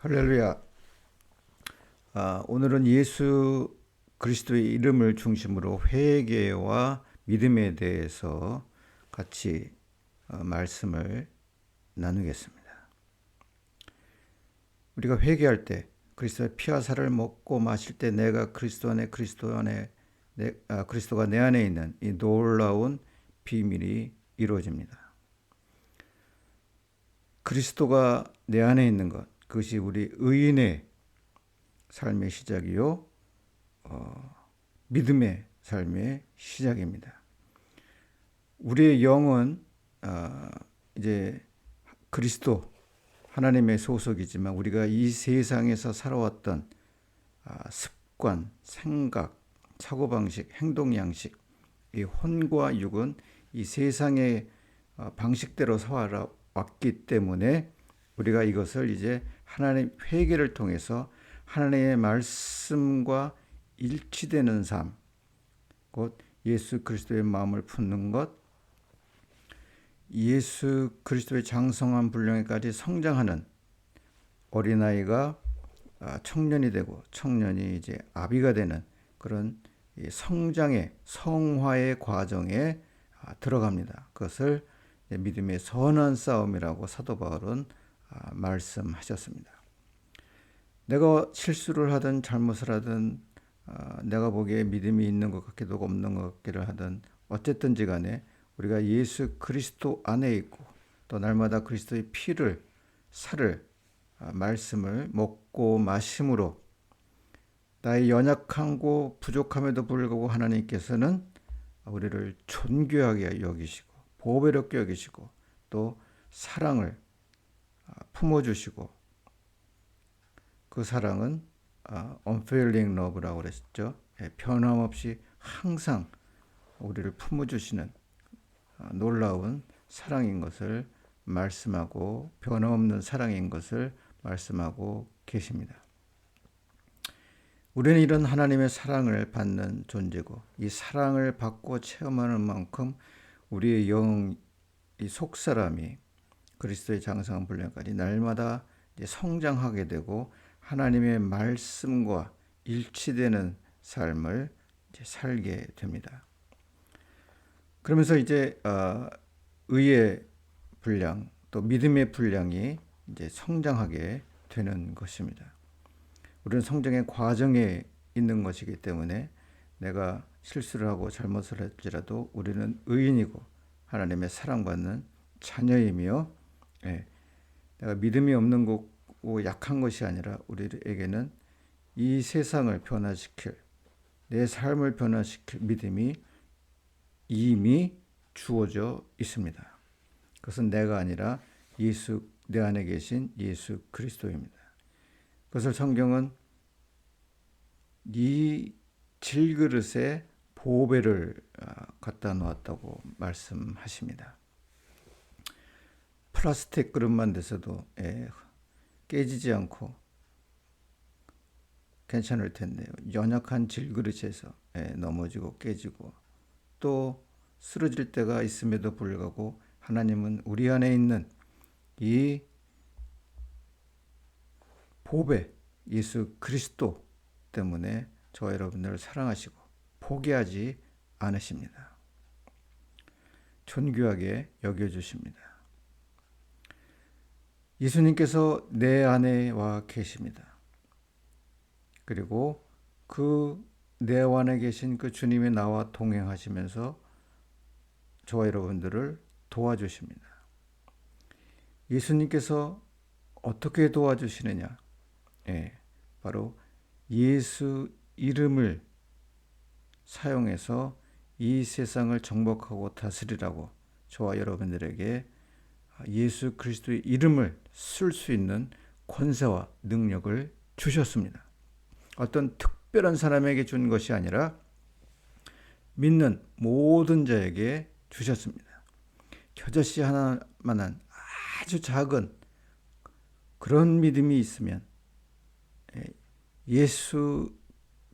할렐루야. 오늘은 예수 그리스도의 이름을 중심으로 회개와 믿음에 대해서 같이 말씀을 나누겠습니다. 우리가 회개할 때 그리스도의 피와 살을 먹고 마실 때 내가 그리스도 안에 그리스도가 내 안에 있는 이 놀라운 비밀이 이루어집니다. 그리스도가 내 안에 있는 것, 그것이 우리 의인의 삶의 시작이요, 믿음의 삶의 시작입니다. 우리의 영은 이제 그리스도 하나님의 소속이지만 우리가 이 세상에서 살아왔던 습관, 생각, 사고방식, 행동양식, 이 혼과 육은 이 세상의 방식대로 살아왔기 때문에 우리가 이것을 이제 하나님 회개를 통해서 하나님의 말씀과 일치되는 삶, 곧 예수 그리스도의 마음을 품는 것, 예수 그리스도의 장성한 분량에까지 성장하는 어린아이가 청년이 되고 청년이 이제 아비가 되는 그런 성장의 성화의 과정에 들어갑니다. 그것을 믿음의 선한 싸움이라고 사도 바울은 말씀하셨습니다. 내가 실수를 하든 잘못을 하든 내가 보기에 믿음이 있는 것 같기도 없는 것 같기를 하든 어쨌든지 간에 우리가 예수 그리스도 안에 있고 또 날마다 그리스도의 피를 살을 말씀을 먹고 마심으로 나의 연약함고 부족함에도 불구하고 하나님께서는 우리를 존귀하게 여기시고 보배롭게 여기시고 또 사랑을 품어주시고 그 사랑은 unfailing love라고 그랬죠. 변함없이 항상 우리를 품어주시는 놀라운 사랑인 것을 말씀하고 변함없는 사랑인 것을 말씀하고 계십니다. 우리는 이런 하나님의 사랑을 받는 존재고 이 사랑을 받고 체험하는 만큼 우리의 영, 이 속사람이 그리스도의 장성한 분량까지 날마다 이제 성장하게 되고 하나님의 말씀과 일치되는 삶을 이제 살게 됩니다. 그러면서 이제 의의 분량 또 믿음의 분량이 이제 성장하게 되는 것입니다. 우리는 성장의 과정에 있는 것이기 때문에 내가 실수를 하고 잘못을 할지라도 우리는 의인이고 하나님의 사랑받는 자녀이며 내가 믿음이 없는 거고 약한 것이 아니라 우리에게는 이 세상을 변화시킬 내 삶을 변화시킬 믿음이 이미 주어져 있습니다. 그것은 내가 아니라 내 안에 계신 예수 그리스도입니다. 그것을 성경은 이 질그릇에 보배를 갖다 놓았다고 말씀하십니다. 플라스틱 그릇만 돼서도 깨지지 않고 괜찮을 텐데요. 연약한 질그릇에서 넘어지고 깨지고 또 쓰러질 때가 있음에도 불구하고 하나님은 우리 안에 있는 이 보배 예수 그리스도 때문에 저와 여러분들을 사랑하시고 포기하지 않으십니다. 존귀하게 여겨주십니다. 예수님께서 내 안에 와 계십니다. 그리고 내 안에 계신 그 주님이 나와 동행하시면서 저와 여러분들을 도와주십니다. 예수님께서 어떻게 도와주시느냐? 바로 예수 이름을 사용해서 이 세상을 정복하고 다스리라고 저와 여러분들에게 예수 그리스도의 이름을 쓸 수 있는 권세와 능력을 주셨습니다. 어떤 특별한 사람에게 준 것이 아니라 믿는 모든 자에게 주셨습니다. 겨자씨 하나만한 아주 작은 그런 믿음이 있으면 예수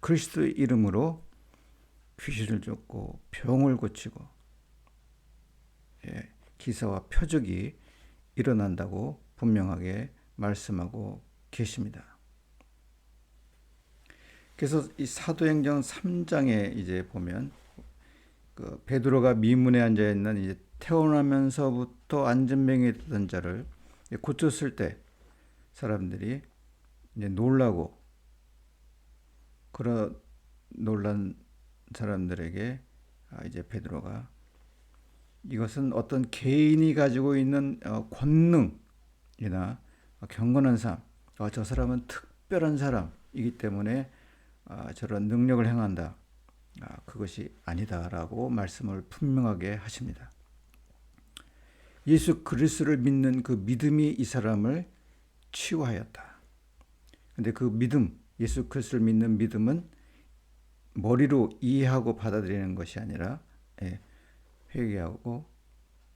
그리스도의 이름으로 귀신을 쫓고 병을 고치고 기사와 표적이 일어난다고 분명하게 말씀하고 계십니다. 그래서 이 사도행전 3장에 이제 보면 그 베드로가 미문에 앉아 있는 이제 태어나면서부터 안진병이 되던 자를 고쳤을 때 사람들이 이제 놀라고, 그런 놀란 사람들에게 이제 베드로가 이것은 어떤 개인이 가지고 있는 권능이나 경건한 삶, 저 사람은 특별한 사람이기 때문에 저런 능력을 행한다, 그것이 아니다라고 말씀을 분명하게 하십니다. 예수 그리스도를 믿는 그 믿음이 이 사람을 치유하였다. 근데 그 믿음, 예수 그리스도를 믿는 믿음은 머리로 이해하고 받아들이는 것이 아니라 회개하고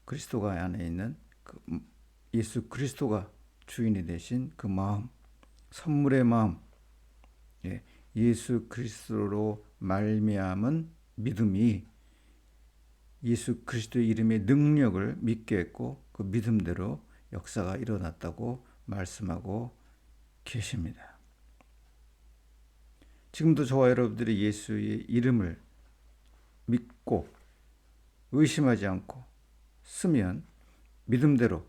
그리스도가 안에 있는 그 예수 그리스도가 주인이 되신 그 마음, 선물의 마음, 예수 그리스도로 말미암은 믿음이 예수 그리스도의 이름의 능력을 믿게 했고 그 믿음대로 역사가 일어났다고 말씀하고 계십니다. 지금도 저와 여러분들이 예수의 이름을 믿고 의심하지 않고 쓰면 믿음대로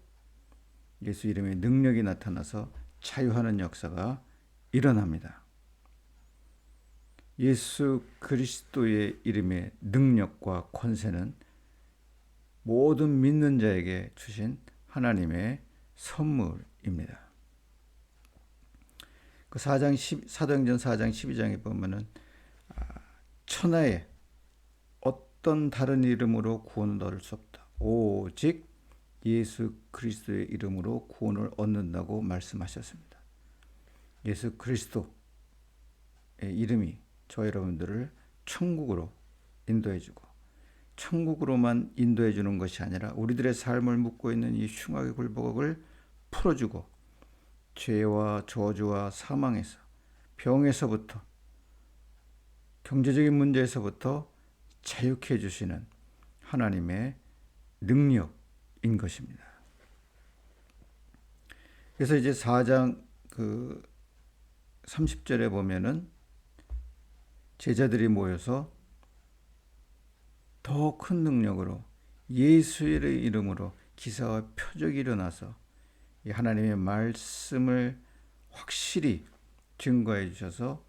예수 이름의 능력이 나타나서 자유하는 역사가 일어납니다. 예수 그리스도의 이름의 능력과 권세는 모든 믿는 자에게 주신 하나님의 선물입니다. 그 사도행전 4장 12장에 보면은 천하에 어떤 다른 이름으로 구원을 얻을 수 없다. 오직 예수 그리스도의 이름으로 구원을 얻는다고 말씀하셨습니다. 예수 그리스도의 이름이 저 여러분들을 천국으로 인도해주고 천국으로만 인도해주는 것이 아니라 우리들의 삶을 묶고 있는 이 흉악의 굴복을 풀어주고 죄와 저주와 사망에서 병에서부터 경제적인 문제에서부터 자유케 해주시는 하나님의 능력인 것입니다. 그래서 이제 4장 30절에 보면은 제자들이 모여서 더 큰 능력으로 예수의 이름으로 기사와 표적이 일어나서 하나님의 말씀을 확실히 증거해 주셔서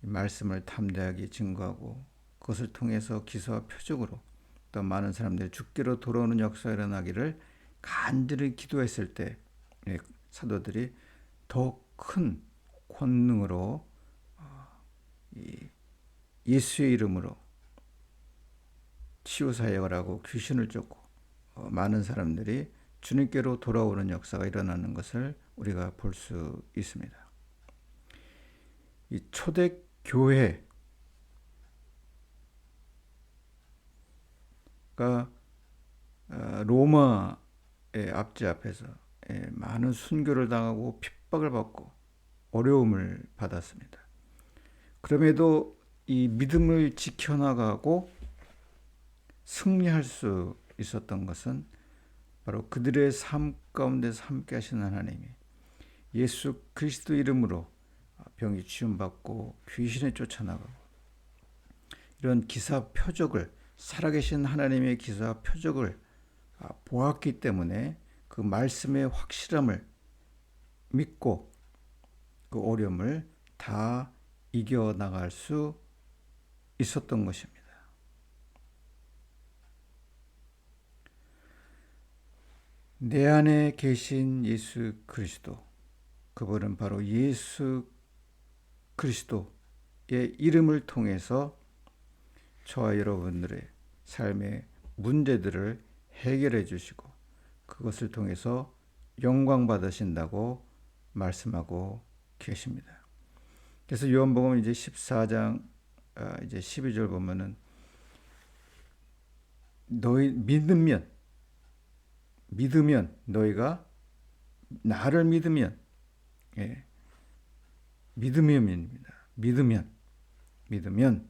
말씀을 담대하게 증거하고 그것을 통해서 기사와 표적으로 또 많은 사람들이 주께로 돌아오는 역사가 일어나기를 간절히 기도했을 때 사도들이 더 큰 권능으로 예수의 이름으로 치유사역을 하고 귀신을 쫓고 많은 사람들이 주님께로 돌아오는 역사가 일어나는 것을 우리가 볼 수 있습니다. 이 초대교회가 로마의 압제 앞에서 많은 순교를 당하고 핍박을 받고 어려움을 받았습니다. 그럼에도 이 믿음을 지켜나가고 승리할 수 있었던 것은 바로 그들의 삶 가운데서 함께 하시는 하나님이 예수 그리스도 이름으로 병이 치유받고 귀신에 쫓아나가고 이런 기사 표적을 살아계신 하나님의 기사 표적을 보았기 때문에 그 말씀의 확실함을 믿고 그 어려움을 다 이겨나갈 수 있었던 것입니다. 내 안에 계신 예수 그리스도, 그분은 바로 예수 그리스도의 이름을 통해서 저와 여러분들의 삶의 문제들을 해결해 주시고 그것을 통해서 영광 받으신다고 말씀하고 계십니다. 그래서 요한복음 이제 14장 이제 12절 보면은 너희 믿으면 너희가 나를 믿으면 믿으면입니다. 믿으면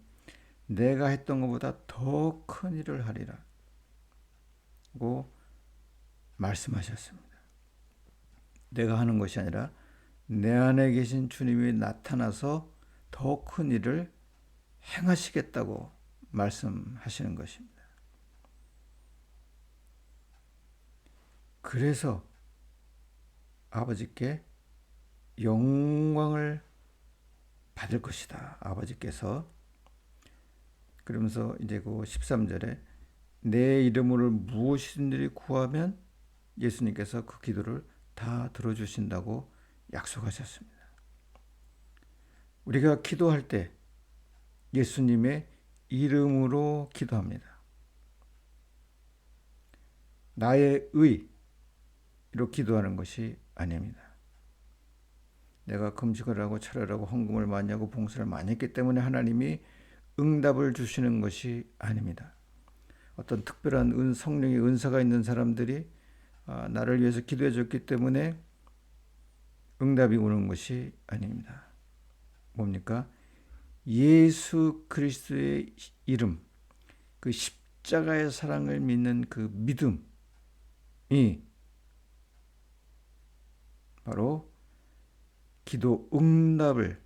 내가 했던 것보다 더 큰 일을 하리라고 말씀하셨습니다. 내가 하는 것이 아니라 내 안에 계신 주님이 나타나서 더 큰 일을 행하시겠다고 말씀하시는 것입니다. 그래서 아버지께 영광을 받을 것이다. 아버지께서. 그러면서 이제 그 13절에 내 이름으로 무엇이든지 구하면 예수님께서 그 기도를 다 들어주신다고 약속하셨습니다. 우리가 기도할 때 예수님의 이름으로 기도합니다. 나의 의로 기도하는 것이 아닙니다. 내가 금식을 하고 철회하고 헌금을 많이 하고 봉사를 많이 했기 때문에 하나님이 응답을 주시는 것이 아닙니다. 어떤 특별한 성령의 은사가 있는 사람들이 나를 위해서 기도해 줬기 때문에 응답이 오는 것이 아닙니다. 뭡니까? 예수 그리스도의 이름, 그 십자가의 사랑을 믿는 그 믿음이 바로 기도 응답을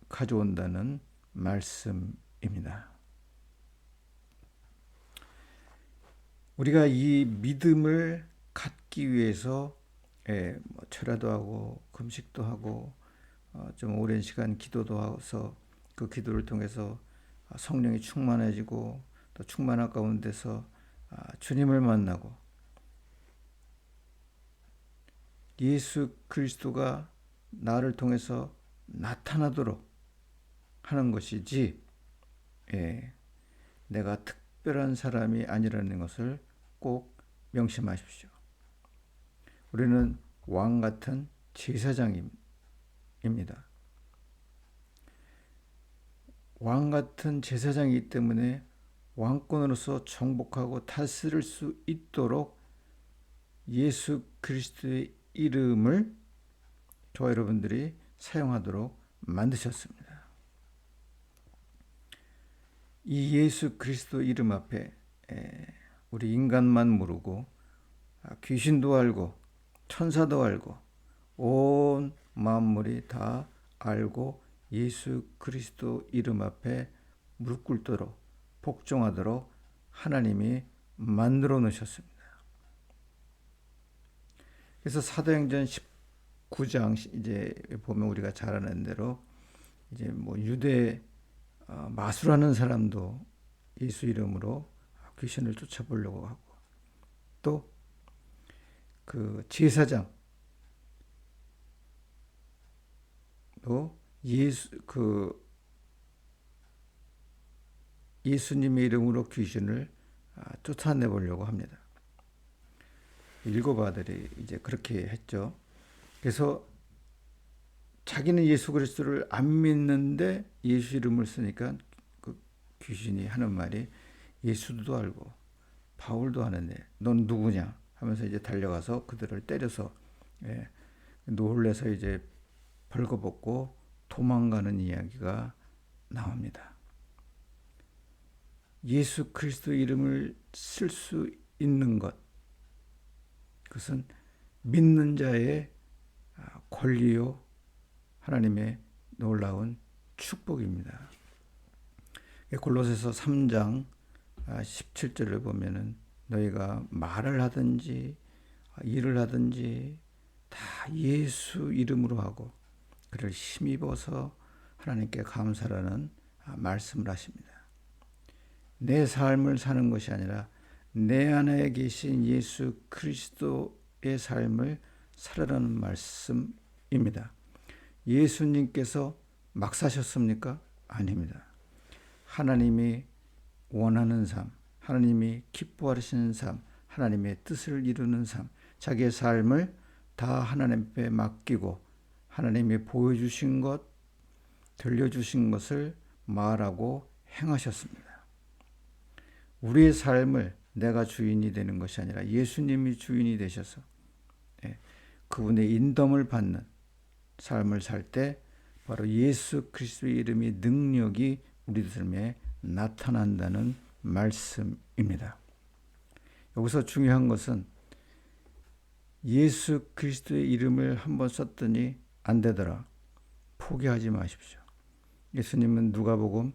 가져온다는 말씀입니다. 우리가 이 믿음을 갖기 위해서 철야도 하고 금식도 하고 좀 오랜 시간 기도도 해서 그 기도를 통해서 성령이 충만해지고 또 충만한 가운데서 주님을 만나고 예수 그리스도가 나를 통해서 나타나도록 하는 것이지 내가 특별한 사람이 아니라는 것을 꼭 명심하십시오. 우리는 왕 같은 제사장입니다. 왕 같은 제사장이기 때문에 왕권으로서 정복하고 다스릴 수 있도록 예수 그리스도의 이름을 저와 여러분들이 사용하도록 만드셨습니다. 이 예수 그리스도 이름 앞에 우리 인간만 모르고 귀신도 알고 천사도 알고 온 만물이 다 알고 예수 그리스도 이름 앞에 무릎 꿇도록 복종하도록 하나님이 만들어 놓으셨습니다. 그래서 사도행전 19장 이제 보면 우리가 잘 아는 대로 이제 뭐 유대 마술하는 사람도 예수 이름으로 귀신을 쫓아보려고 하고 또 그 제사장도 예수님의 이름으로 귀신을 쫓아내 보려고 합니다. 일곱 아들이 이제 그렇게 했죠. 그래서 자기는 예수 그리스도를 안 믿는데 예수 이름을 쓰니까 그 귀신이 하는 말이 예수도 알고 바울도 하는데 넌 누구냐 하면서 이제 달려가서 그들을 때려서 놀래서 이제 벌거벗고 도망가는 이야기가 나옵니다. 예수 그리스도 이름을 쓸 수 있는 것, 그것은 믿는 자의 권리요 하나님의 놀라운 축복입니다. 골로새서 3장 17절을 보면은 너희가 말을 하든지 일을 하든지 다 예수 이름으로 하고 그를 힘입어서 하나님께 감사라는 말씀을 하십니다. 내 삶을 사는 것이 아니라 내 안에 계신 예수 그리스도의 삶을 살아라는 말씀입니다. 예수님께서 막 사셨습니까? 아닙니다. 하나님이 원하는 삶, 하나님이 기뻐하시는 삶, 하나님의 뜻을 이루는 삶, 자기의 삶을 다 하나님 앞에 맡기고 하나님이 보여주신 것, 들려주신 것을 말하고 행하셨습니다. 우리의 삶을 내가 주인이 되는 것이 아니라 예수님이 주인이 되셔서 그분의 인dom을 받는 삶을 살 때 바로 예수 그리스도의 이름의 능력이 우리 삶에 나타난다는 말씀입니다. 여기서 중요한 것은 예수 그리스도의 이름을 한번 썼더니 안 되더라. 포기하지 마십시오. 예수님은 누가복음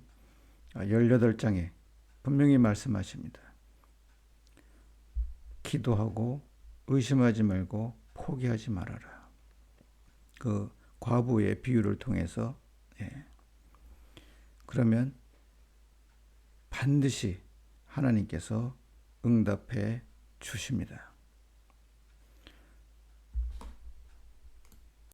18장에 분명히 말씀하십니다. 기도하고 의심하지 말고 포기하지 말아라. 그 과부의 비유를 통해서 그러면 반드시 하나님께서 응답해 주십니다.